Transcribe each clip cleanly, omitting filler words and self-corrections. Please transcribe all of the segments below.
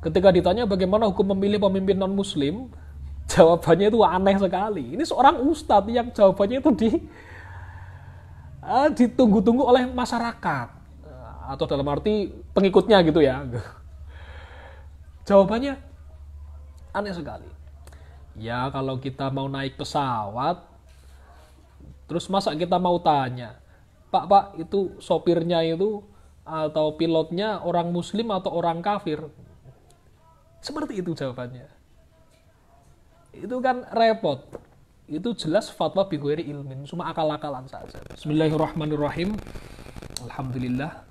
Ketika ditanya bagaimana hukum memilih pemimpin non-muslim, jawabannya itu aneh sekali. Ini seorang ustadz yang jawabannya itu ditunggu-tunggu oleh masyarakat. Atau dalam arti pengikutnya gitu ya. Jawabannya aneh sekali. Ya kalau kita mau naik pesawat, terus masa kita mau tanya, Pak, itu sopirnya itu atau pilotnya orang muslim atau orang kafir? Seperti itu jawabannya. Itu kan repot. Itu jelas fatwa bi ghairi ilmin, cuma akal-akalan saja. Bismillahirrahmanirrahim. Alhamdulillah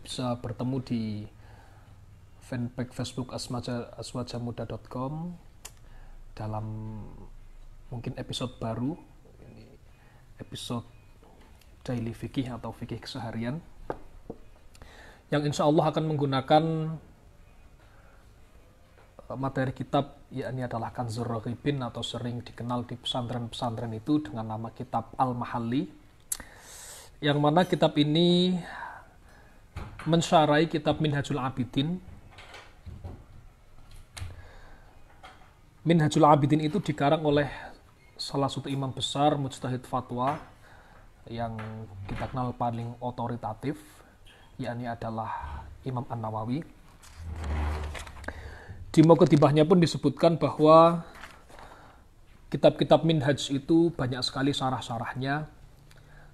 bisa bertemu di fanpage Facebook aswajamuda.com dalam mungkin episode baru. Ini episode daily fikih atau fikih keseharian yang insya Allah akan menggunakan materi kitab, yakni adalah Kanzur Raghibin atau sering dikenal di pesantren-pesantren itu dengan nama kitab Al-Mahalli, yang mana kitab ini mensyarai kitab Minhajul Abidin. Minhajul Abidin itu dikarang oleh salah satu imam besar mujtahid fatwa yang kita kenal paling otoritatif, yakni adalah Imam An-Nawawi. Di Muqaddimahnya pun disebutkan bahwa kitab-kitab minhaj itu banyak sekali syarah-syarahnya.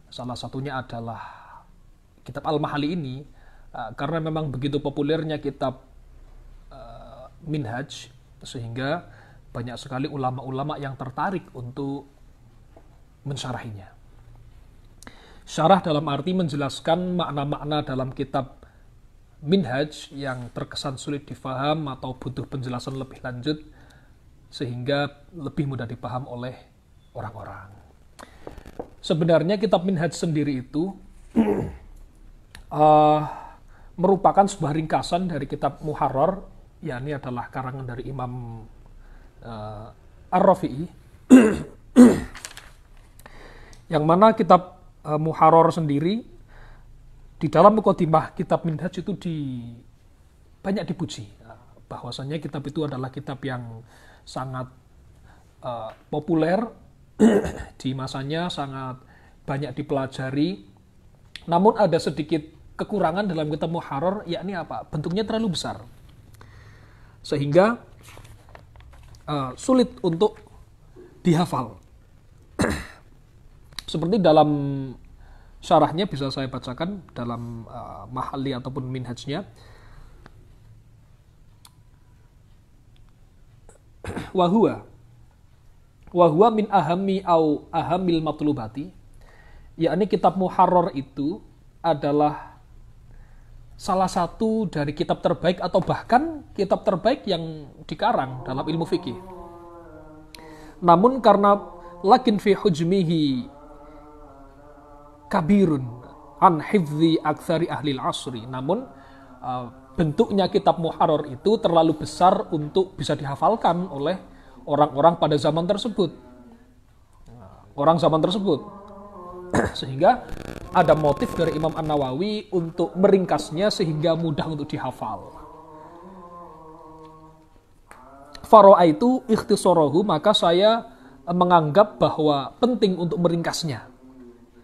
Salah satunya adalah kitab Al-Mahalli ini, karena memang begitu populernya kitab minhaj, sehingga banyak sekali ulama-ulama yang tertarik untuk mensyarahinya. Syarah dalam arti menjelaskan makna-makna dalam kitab minhaj yang terkesan sulit difaham atau butuh penjelasan lebih lanjut sehingga lebih mudah dipaham oleh orang-orang. Sebenarnya kitab minhaj sendiri itu merupakan sebuah ringkasan dari kitab Muharrar, yakni adalah karangan dari Imam Ar-Rafi'i, yang mana kitab Muharrar sendiri di dalam muqaddimah kitab minhaj itu banyak dipuji bahwasanya kitab itu adalah kitab yang sangat populer di masanya, sangat banyak dipelajari. Namun ada sedikit kekurangan dalam kitab Muharrar, yakni apa? Bentuknya terlalu besar sehingga sulit untuk dihafal. Seperti dalam syarahnya bisa saya bacakan dalam Mahalli ataupun minhajnya. Wahuwa min ahammi au ahamil matlubati, yakni kitab Muharrar itu adalah salah satu dari kitab terbaik atau bahkan kitab terbaik yang dikarang dalam ilmu fikih. Namun karena lakin fi hujmihi kabirun an hifzi aktsari ahli asri, namun bentuknya kitab Muharrar itu terlalu besar untuk bisa dihafalkan oleh orang-orang pada zaman tersebut. Sehingga ada motif dari Imam An-Nawawi untuk meringkasnya sehingga mudah untuk dihafal. Fara'aitu ikhtisarahu, maka saya menganggap bahwa penting untuk meringkasnya.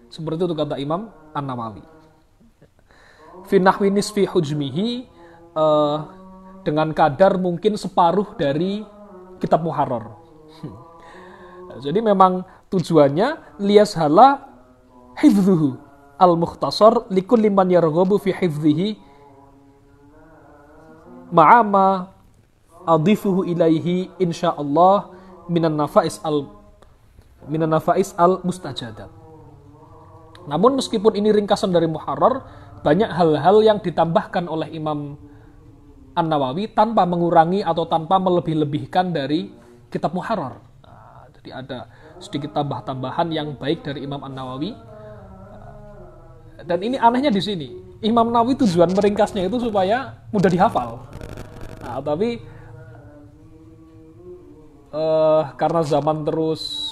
Seperti itu kata Imam An-Nawawi. Fi nahwi nisfi hujmihi, dengan kadar mungkin separuh dari kitab Muharrar. Jadi memang tujuannya liyashala hifdhuhu al-mukhtasar likulli man yarghabu fi hifdhihi ma'ama adhifuhu ilaihi insyaallah minan nafais al-mustajadat. Namun meskipun ini ringkasan dari Muharrar, banyak hal-hal yang ditambahkan oleh Imam An-Nawawi tanpa mengurangi atau tanpa melebih-lebihkan dari kitab Muharrar. Jadi ada sedikit tambah-tambahan yang baik dari Imam An-Nawawi. Dan ini anehnya di sini. Imam Nawawi tujuan meringkasnya itu supaya mudah dihafal. Tapi karena zaman terus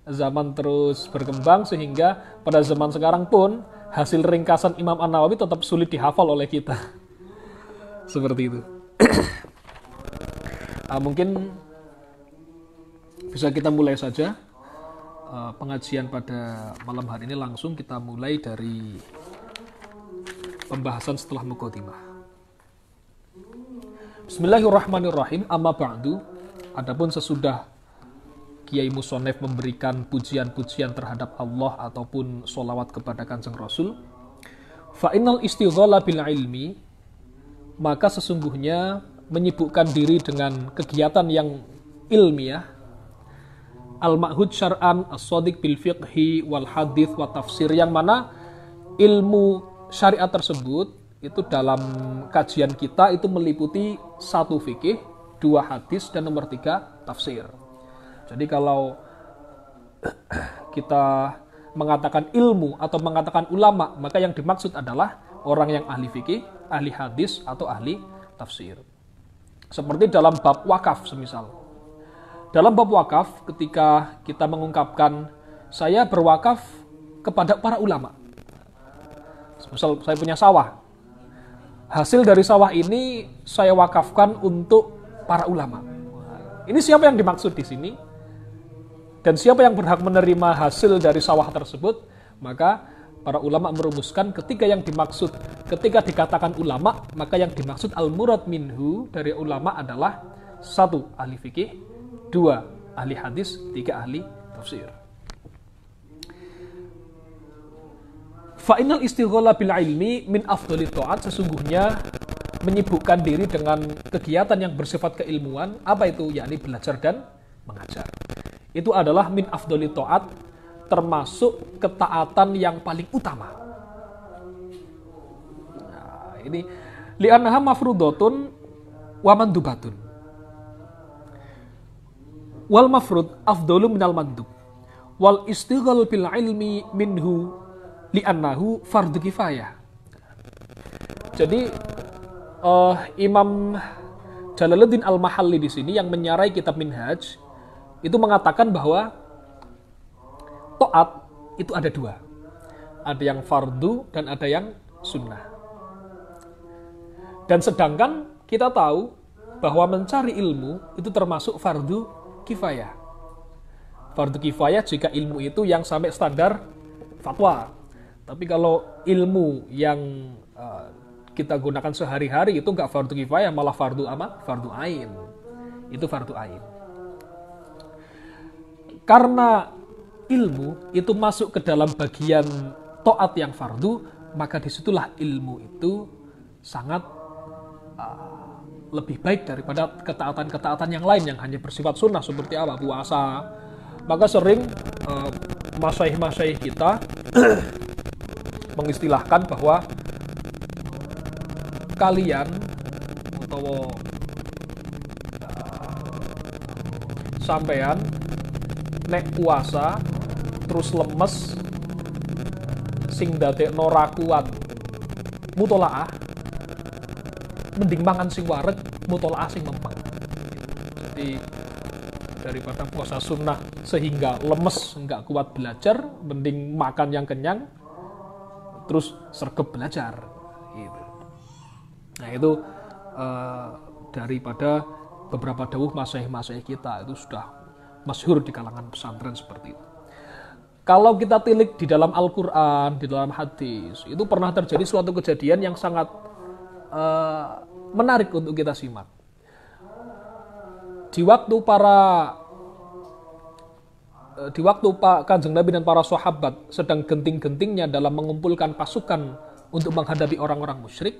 zaman terus berkembang, sehingga pada zaman sekarang pun hasil ringkasan Imam An-Nawawi tetap sulit dihafal oleh kita. Seperti itu. Mungkin bisa kita mulai saja pengajian pada malam hari ini. Langsung kita mulai dari pembahasan setelah muqaddimah. Bismillahirrahmanirrahim. Amma ba'du. Adapun sesudah Kiai Musonef memberikan pujian-pujian terhadap Allah ataupun sholawat kepada Kanjeng Rasul, fa innal istighala bil ilmi, maka sesungguhnya menyibukkan diri dengan kegiatan yang ilmiah, al-ma'hud syar'an as-shadiq bil fiqhi wal hadith wa tafsir, yang mana ilmu syariat tersebut itu dalam kajian kita itu meliputi 1 fikih, 2 hadis, dan nomor 3 tafsir. Jadi kalau kita mengatakan ilmu atau mengatakan ulama, maka yang dimaksud adalah orang yang ahli fikih, ahli hadis, atau ahli tafsir. Seperti dalam bab wakaf semisal. Dalam bab wakaf, ketika kita mengungkapkan saya berwakaf kepada para ulama. Misal saya punya sawah. Hasil dari sawah ini saya wakafkan untuk para ulama. Ini siapa yang dimaksud di sini? Dan siapa yang berhak menerima hasil dari sawah tersebut? Maka para ulama merumuskan ketika yang dimaksud, ketika dikatakan ulama, maka yang dimaksud al-murad minhu dari ulama adalah 1 ahli fikih, 2 ahli hadis, 3 ahli tafsir. Fa innal istighala bil ilmi min afdhalit ta'at, sesungguhnya menyibukkan diri dengan kegiatan yang bersifat keilmuan, apa itu? Yakni belajar dan mengajar. Itu adalah min afdhalit ta'at, termasuk ketaatan yang paling utama. Nah, ini li'annaha mafrudatun wa mandubatun. Wal mafrud afdalu minal mandub. Wal istighal bil ilmi minhu li'annahu fardu kifayah. Jadi Imam Jalaluddin Al-Mahalli di sini yang menyarai kitab Minhaj itu mengatakan bahwa taat itu ada 2. Ada yang fardu dan ada yang sunnah. Dan sedangkan kita tahu bahwa mencari ilmu itu termasuk fardu kifayah. Fardu kifayah jika ilmu itu yang sampai standar fatwa. Tapi kalau ilmu yang kita gunakan sehari-hari itu enggak fardu kifayah, malah fardu apa? Fardu ain. Itu fardu ain. Karena ilmu itu masuk ke dalam bagian taat yang fardu, maka disitulah ilmu itu sangat lebih baik daripada ketaatan-ketaatan yang lain yang hanya bersifat sunnah seperti apa? Puasa. Maka sering masyaikh-masyaikh kita mengistilahkan bahwa kalian atau sampean nek puasa terus lemes sing dadekno ra kuat mutolaah, mending mangan sing wareg mutolaah sing mempeng. Jadi daripada puasa sunnah sehingga lemes nggak kuat belajar, mending makan yang kenyang terus sregep belajar gitu. Nah itu daripada beberapa dawuh masyaikh kita itu sudah masyhur di kalangan pesantren seperti itu. Kalau kita tilik di dalam Al-Quran, di dalam hadis, itu pernah terjadi suatu kejadian yang sangat menarik untuk kita simak. Di waktu Kanjeng Nabi dan para sahabat sedang genting-gentingnya dalam mengumpulkan pasukan untuk menghadapi orang-orang musyrik,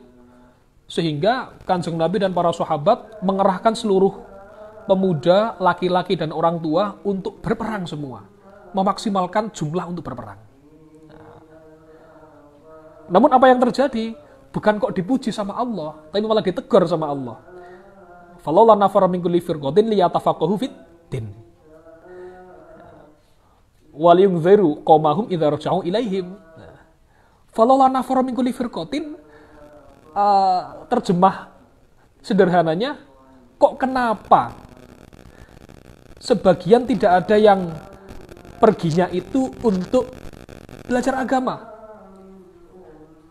sehingga Kanjeng Nabi dan para sahabat mengerahkan seluruh pemuda, laki-laki dan orang tua untuk berperang semua, memaksimalkan jumlah untuk berperang. Namun apa yang terjadi? Bukan kok dipuji sama Allah, tapi malah ditegur sama Allah. Falaula nafara min kulli firqatin liyatafaqahu fid din. Wal yunziru qaumahum idza raja'u ilaihim. Falaula nafara min kulli firqatin, terjemah sederhananya, kok kenapa sebagian tidak ada yang perginya itu untuk belajar agama.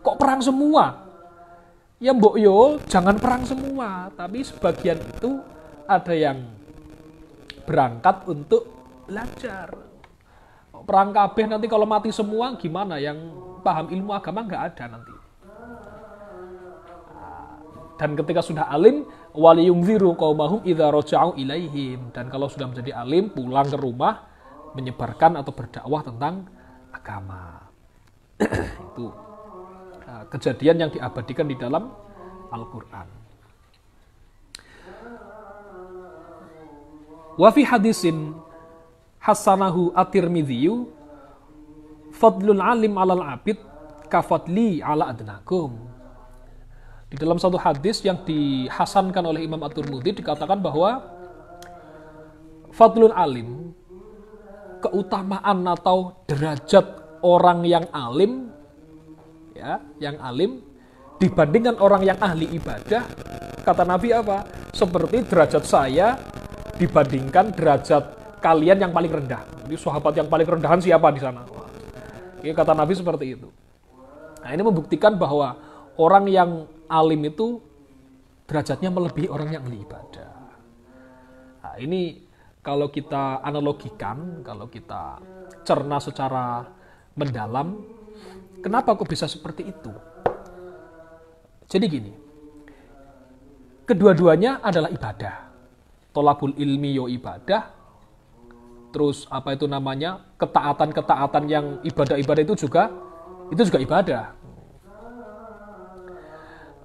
Kok perang semua? Ya mbok yo, jangan perang semua. Tapi sebagian itu ada yang berangkat untuk belajar. Perang kabeh nanti kalau mati semua gimana? Yang paham ilmu agama nggak ada nanti. Dan ketika sudah alim, waliyungziru qaumahum idza raja'u ilaihim. Dan kalau sudah menjadi alim, pulang ke rumah menyebarkan atau berdakwah tentang agama. Itu kejadian yang diabadikan di dalam Al-Qur'an. Wa fi hadisin hasanahu at-Tirmidzi fadlul alim 'alal 'abid kafadli 'ala adnakum. Di dalam satu hadis yang dihasankan oleh Imam At-Tirmidzi dikatakan bahwa fadlul alim, keutamaan atau derajat orang yang alim, ya, yang alim dibandingkan orang yang ahli ibadah, kata Nabi apa? Seperti derajat saya dibandingkan derajat kalian yang paling rendah. Jadi sahabat yang paling rendahan siapa di sana? Ya, kata Nabi seperti itu. Nah, ini membuktikan bahwa orang yang alim itu derajatnya melebihi orang yang ahli ibadah. Nah, ini kalau kita analogikan, kalau kita cerna secara mendalam, kenapa kok bisa seperti itu? Jadi gini, kedua-duanya adalah ibadah. Tolabul ilmi yo ibadah, terus apa itu namanya, ketaatan-ketaatan yang ibadah-ibadah itu juga ibadah.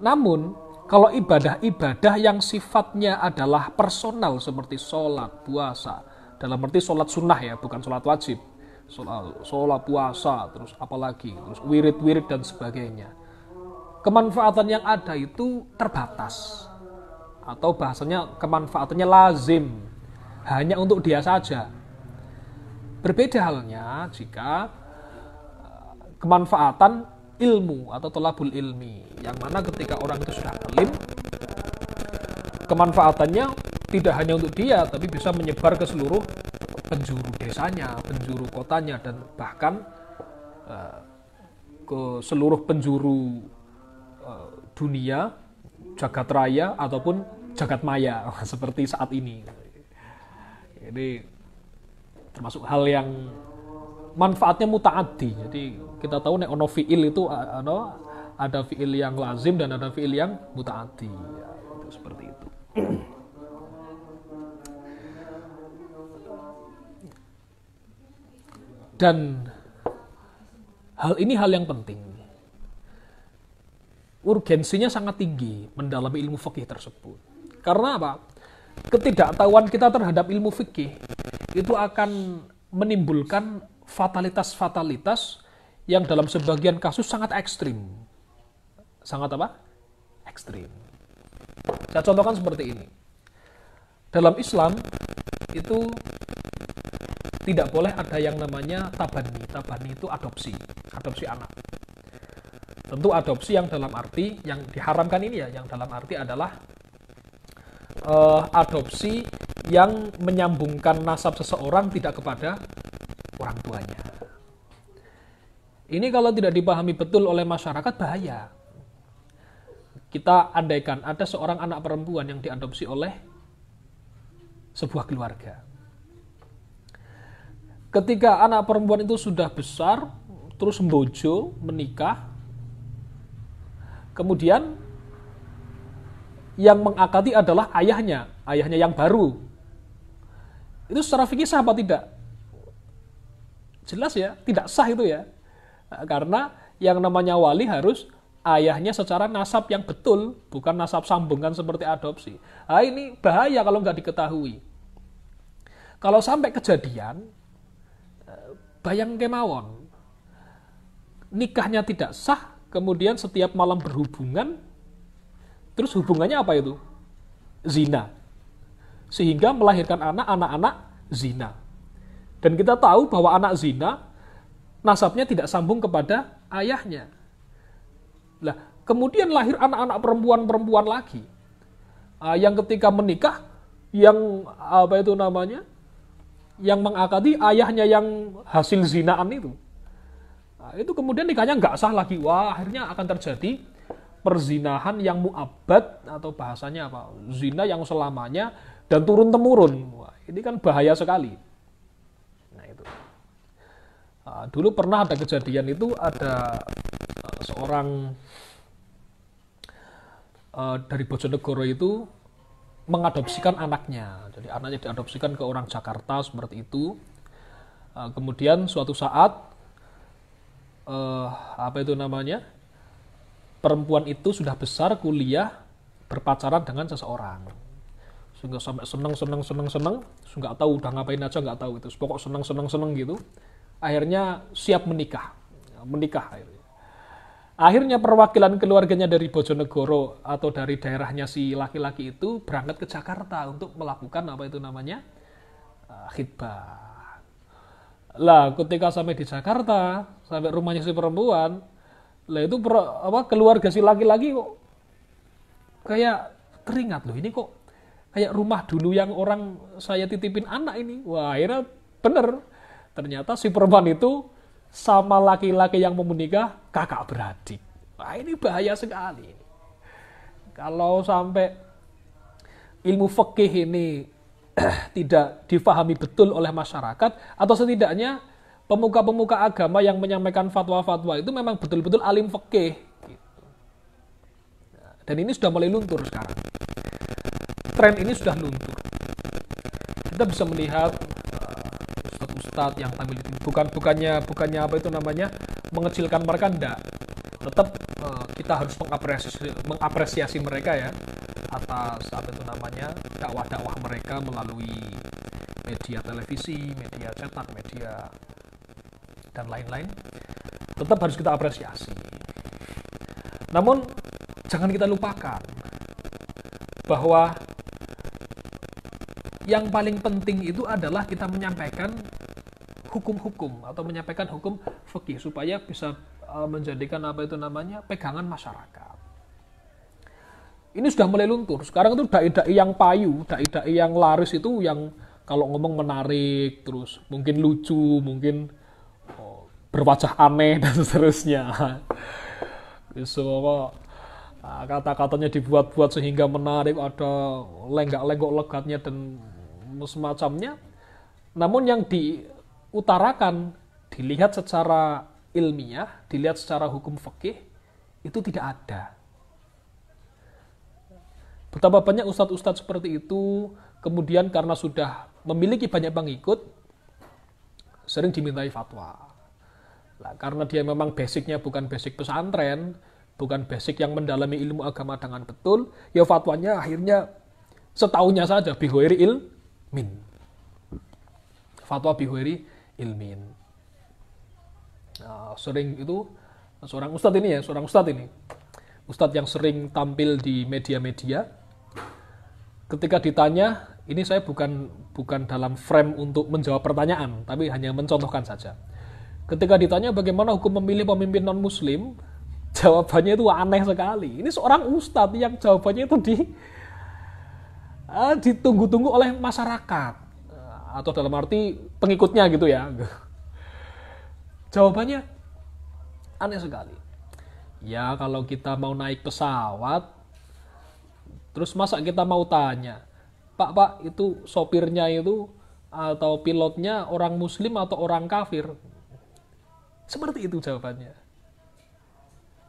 Namun, kalau ibadah-ibadah yang sifatnya adalah personal seperti sholat, puasa, dalam arti sholat sunnah ya, bukan sholat wajib, sholat puasa, terus apalagi, terus wirid-wirid dan sebagainya. Kemanfaatan yang ada itu terbatas, atau bahasanya kemanfaatannya lazim, hanya untuk dia saja. Berbeda halnya jika kemanfaatan ilmu atau tolabul ilmi, yang mana ketika orang itu sudah alim, kemanfaatannya tidak hanya untuk dia, tapi bisa menyebar ke seluruh penjuru desanya, penjuru kotanya, dan bahkan ke seluruh penjuru dunia, jagat raya ataupun jagat maya seperti saat ini. Jadi termasuk hal yang manfaatnya muta'addi. Jadi kita tahu nek ono fi'il itu ada fi'il yang lazim dan ada fi'il yang muta'addi. Ya, itu seperti itu. Dan hal ini hal yang penting. Urgensinya sangat tinggi mendalami ilmu fikih tersebut. Karena apa? Ketidaktahuan kita terhadap ilmu fikih itu akan menimbulkan fatalitas-fatalitas yang dalam sebagian kasus sangat ekstrim. Sangat apa? Ekstrim. Saya contohkan seperti ini. Dalam Islam itu tidak boleh ada yang namanya tabani. Tabani itu adopsi anak. Tentu adopsi yang dalam arti, yang diharamkan ini ya, yang dalam arti adalah adopsi yang menyambungkan nasab seseorang tidak kepada orang tuanya. Ini kalau tidak dipahami betul oleh masyarakat bahaya. Kita andaikan ada seorang anak perempuan yang diadopsi oleh sebuah keluarga. Ketika anak perempuan itu sudah besar, terus membojo, menikah, kemudian yang mengakadi adalah ayahnya yang baru. Itu secara fikih sah apa tidak? Jelas ya, tidak sah itu ya. Karena yang namanya wali harus ayahnya secara nasab yang betul, bukan nasab sambungan seperti adopsi. Nah, ini bahaya kalau nggak diketahui. Kalau sampai kejadian, bayang kemawon, nikahnya tidak sah, kemudian setiap malam berhubungan, terus hubungannya apa itu? Zina. Sehingga melahirkan anak-anak zina. Dan kita tahu bahwa anak zina, nasabnya tidak sambung kepada ayahnya. Lah, kemudian lahir anak-anak perempuan-perempuan lagi. Yang ketika menikah, yang apa itu namanya? Yang mengakadi ayahnya yang hasil zinaan itu. Nah, itu kemudian nikahnya nggak sah lagi. Wah, akhirnya akan terjadi perzinahan yang mu'abbad atau bahasanya apa? Zina yang selamanya dan turun-temurun. Wah, ini kan bahaya sekali. Nah, itu. Dulu pernah ada kejadian itu, ada seorang dari Bojonegoro itu mengadopsikan anaknya. Jadi anaknya diadopsikan ke orang Jakarta seperti itu. Kemudian suatu saat apa itu namanya? Perempuan itu sudah besar, kuliah, berpacaran dengan seseorang. Sehingga sampai seneng, nggak tahu udah ngapain aja, nggak tahu itu. Pokok seneng gitu. Akhirnya siap menikah. Akhirnya perwakilan keluarganya dari Bojonegoro atau dari daerahnya si laki-laki itu berangkat ke Jakarta untuk melakukan apa itu namanya khitbah. Lah, ketika sampai di Jakarta, sampai rumahnya si perempuan, lah itu keluarga si laki-laki kok kayak teringat loh, ini kok kayak rumah dulu yang orang saya titipin anak ini. Wah, akhirnya bener. Ternyata si perempuan itu sama laki-laki yang mau menikah kakak beradik. Wah, ini bahaya sekali. Kalau sampai ilmu fikih ini tidak difahami betul oleh masyarakat, atau setidaknya pemuka-pemuka agama yang menyampaikan fatwa-fatwa itu memang betul-betul alim fikih. Dan ini sudah mulai luntur sekarang. Tren ini sudah luntur. Kita bisa melihat ustadz yang tampil itu bukannya apa itu namanya mengecilkan mereka, enggak. Tetap kita harus mengapresiasi mereka ya atas apa itu namanya dakwah-dakwah mereka melalui media televisi, media cetak, media dan lain-lain. Tetap harus kita apresiasi. Namun jangan kita lupakan bahwa yang paling penting itu adalah kita menyampaikan hukum-hukum atau menyampaikan hukum fikih supaya bisa menjadikan apa itu namanya pegangan masyarakat. Ini sudah mulai luntur. Sekarang itu dai-dai yang payu, dai-dai yang laris itu yang kalau ngomong menarik, terus mungkin lucu, mungkin berwajah aneh dan seterusnya. So, kata-katanya dibuat-buat sehingga menarik, ada lenggak-lenggok legatnya dan semacamnya. Namun yang diutarakan, dilihat secara ilmiah, dilihat secara hukum fikih, itu tidak ada. Betapa banyak ustadz-ustadz seperti itu, kemudian karena sudah memiliki banyak pengikut, sering dimintai fatwa. Nah, karena dia memang basicnya bukan basic pesantren, bukan basic yang mendalami ilmu agama dengan betul, ya fatwanya akhirnya setaunya saja, bighairi ilmin. Fatwa bighairi ilmin. Nah, sering itu seorang ustadz ini, ustadz yang sering tampil di media-media. Ketika ditanya, ini saya bukan dalam frame untuk menjawab pertanyaan, tapi hanya mencontohkan saja. Ketika ditanya bagaimana hukum memilih pemimpin non-muslim, jawabannya itu aneh sekali. Ini seorang ustadz yang jawabannya itu ditunggu-tunggu oleh masyarakat, atau dalam arti pengikutnya gitu ya. Jawabannya aneh sekali. Ya, kalau kita mau naik pesawat, terus masa kita mau tanya, Pak, itu sopirnya itu atau pilotnya orang muslim atau orang kafir? Seperti itu jawabannya.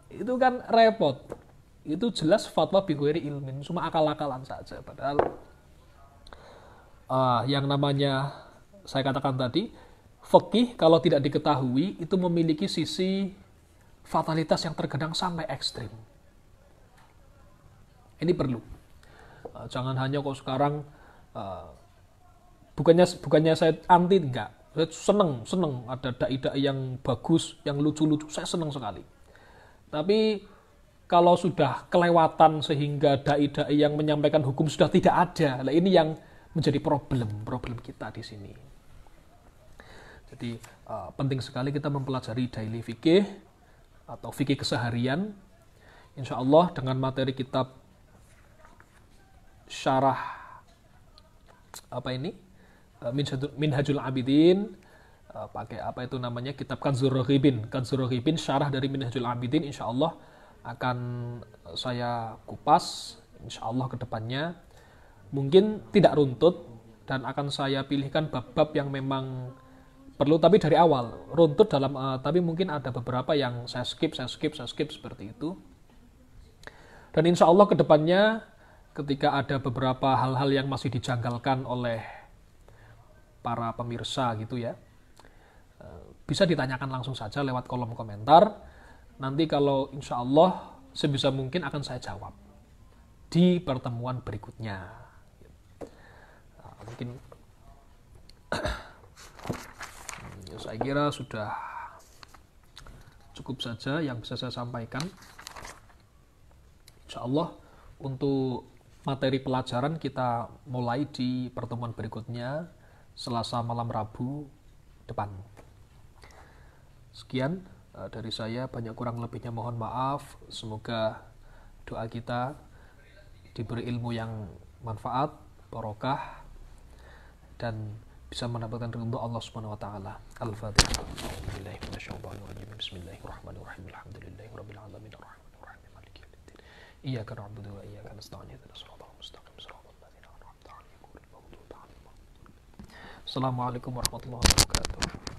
Itu kan repot. Itu jelas fatwa bighairi ilmin, cuma akal-akalan saja. Padahal yang namanya saya katakan tadi, fikih kalau tidak diketahui itu memiliki sisi fatalitas yang terkadang sampai ekstrim. Ini perlu. Jangan hanya kok sekarang bukannya saya anti, enggak. Saya seneng ada dai-dai yang bagus, yang lucu-lucu. Saya seneng sekali. Tapi kalau sudah kelewatan sehingga dai-dai yang menyampaikan hukum sudah tidak ada, nah ini yang menjadi problem kita di sini. Jadi penting sekali kita mempelajari daily fikih atau fikih keseharian. Insya Allah dengan materi kitab syarah Minhajul Abidin, pakai apa itu namanya, kitab Kanzur Raghibin. Kanzur Raghibin syarah dari Minhajul Abidin, insya Allah akan saya kupas insya Allah ke depannya. Mungkin tidak runtut dan akan saya pilihkan bab-bab yang memang perlu, tapi dari awal runtut dalam tapi mungkin ada beberapa yang saya skip seperti itu. Dan insya Allah ke depannya ketika ada beberapa hal-hal yang masih dijanggalkan oleh para pemirsa gitu ya, bisa ditanyakan langsung saja lewat kolom komentar. Nanti kalau insya Allah sebisa mungkin akan saya jawab di pertemuan berikutnya. Mungkin ya, saya kira sudah cukup saja yang bisa saya sampaikan. Insya Allah untuk materi pelajaran kita mulai di pertemuan berikutnya, Selasa malam Rabu depan. Sekian dari saya, banyak kurang lebihnya mohon maaf. Semoga doa kita diberi ilmu yang manfaat, barokah, dan bisa mendapatkan ridho Allah Subhanahu wa taala. Al-Fatihah. Bismillahirrahmanirrahim. Alhamdulillahirabbil alamin arrahmanir rahim maliki yaumiddin. Iyyaka na'budu wa iyyaka nasta'in. Ihdinas siratal mustaqim siratal ladzina an'amta 'alaihim ghairil maghdubi 'alaihim. Assalamualaikum warahmatullahi wabarakatuh.